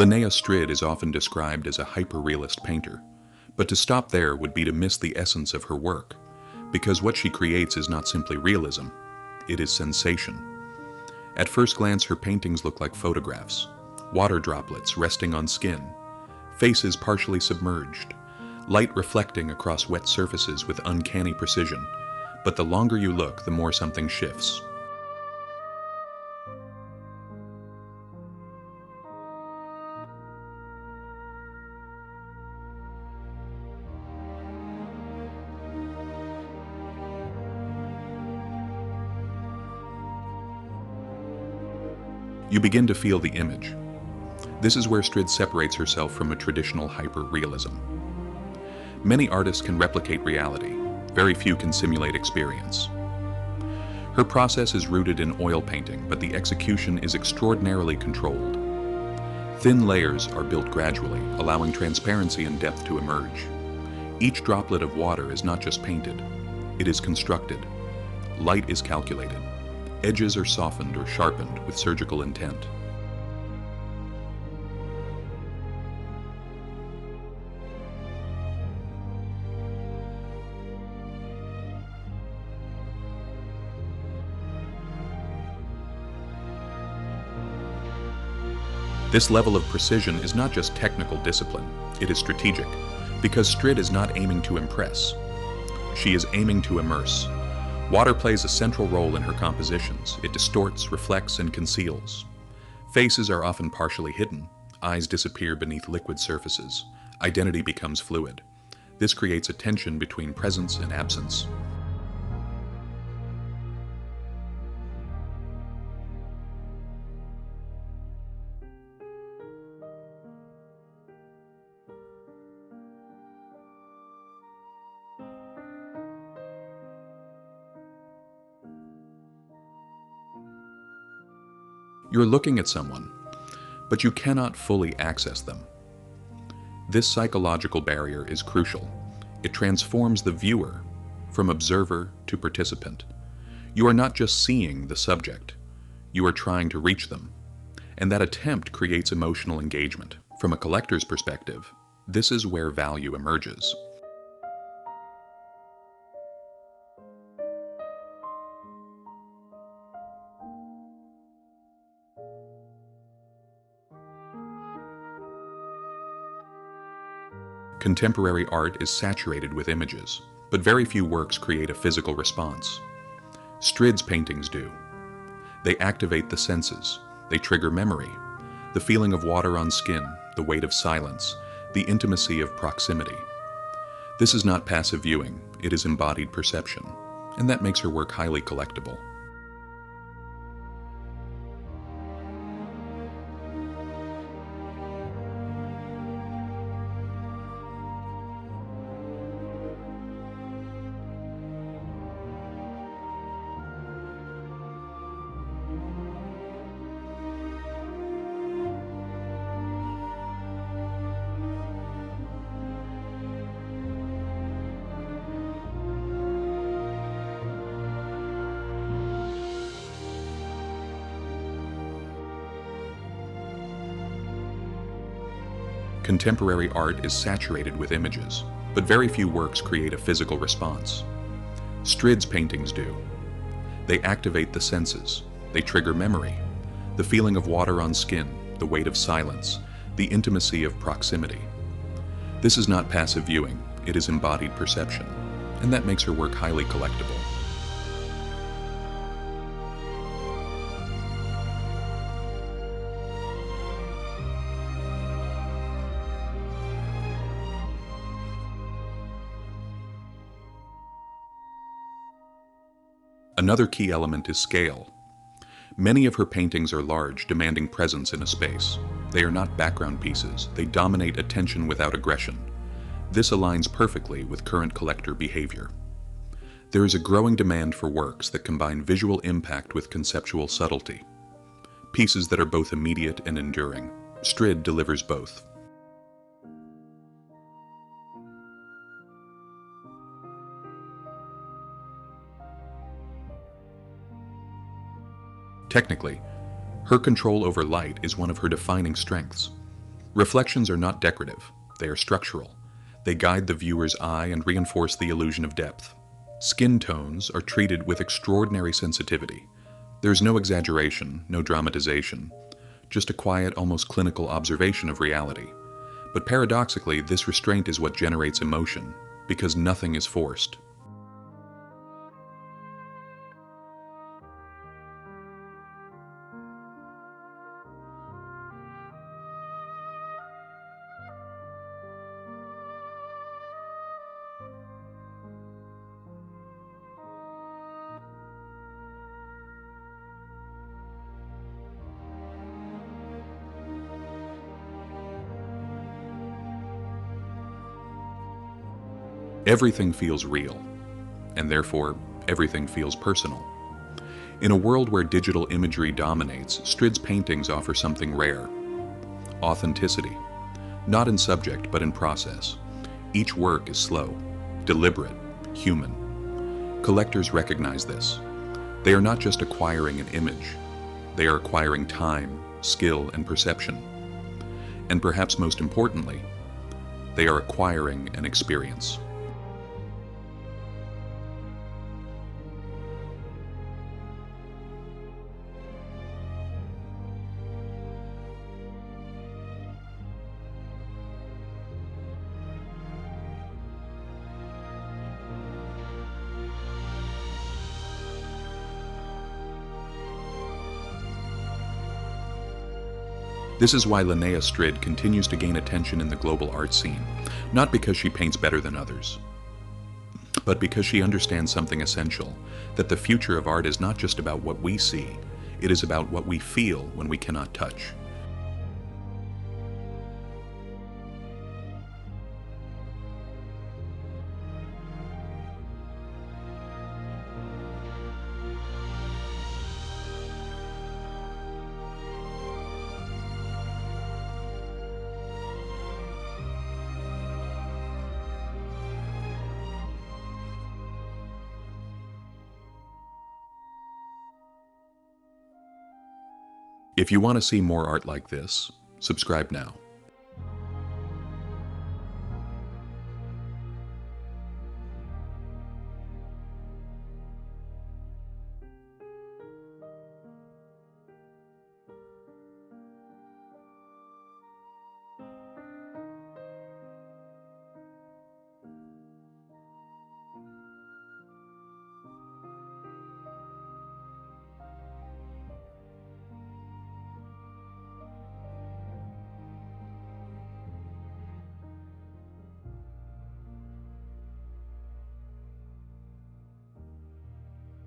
Linnea Strid is often described as a hyperrealist painter, but to stop there would be to miss the essence of her work, because what she creates is not simply realism, it is sensation. At first glance, her paintings look like photographs, water droplets resting on skin, faces partially submerged, light reflecting across wet surfaces with uncanny precision, but the longer you look, the more something shifts. You begin to feel the image. This is where Strid separates herself from a traditional hyperrealism. Many artists can replicate reality, very few can simulate experience. Her process is rooted in oil painting, but the execution is extraordinarily controlled. Thin layers are built gradually, allowing transparency and depth to emerge. Each droplet of water is not just painted, it is constructed. Light is calculated. Edges are softened or sharpened with surgical intent. This level of precision is not just technical discipline, it is strategic, because Strid is not aiming to impress. She is aiming to immerse. Water plays a central role in her compositions. It distorts, reflects, and conceals. Faces are often partially hidden. Eyes disappear beneath liquid surfaces. Identity becomes fluid. This creates a tension between presence and absence. You're looking at someone, but you cannot fully access them. This psychological barrier is crucial. It transforms the viewer from observer to participant. You are not just seeing the subject, you are trying to reach them, and that attempt creates emotional engagement. From a collector's perspective, this is where value emerges. Contemporary art is saturated with images, but very few works create a physical response. Strid's paintings do. They activate the senses, they trigger memory, the feeling of water on skin, the weight of silence, the intimacy of proximity. This is not passive viewing, it is embodied perception, and that makes her work highly collectible. Contemporary art is saturated with images, but very few works create a physical response. Strid's paintings do. They activate the senses, they trigger memory, the feeling of water on skin, the weight of silence, the intimacy of proximity. This is not passive viewing, it is embodied perception, and that makes her work highly collectible. Another key element is scale. Many of her paintings are large, demanding presence in a space. They are not background pieces, they dominate attention without aggression. This aligns perfectly with current collector behavior. There is a growing demand for works that combine visual impact with conceptual subtlety. Pieces that are both immediate and enduring. Strid delivers both. Technically, her control over light is one of her defining strengths. Reflections are not decorative, they are structural. They guide the viewer's eye and reinforce the illusion of depth. Skin tones are treated with extraordinary sensitivity. There's no exaggeration, no dramatization, just a quiet, almost clinical observation of reality. But paradoxically, this restraint is what generates emotion, because nothing is forced. Everything feels real, and therefore, everything feels personal. In a world where digital imagery dominates, Strid's paintings offer something rare: authenticity. Not in subject, but in process. Each work is slow, deliberate, human. Collectors recognize this. They are not just acquiring an image, they are acquiring time, skill, and perception. And perhaps most importantly, they are acquiring an experience. This is why Linnea Strid continues to gain attention in the global art scene, not because she paints better than others, but because she understands something essential, that the future of art is not just about what we see, it is about what we feel when we cannot touch. If you want to see more art like this, subscribe now.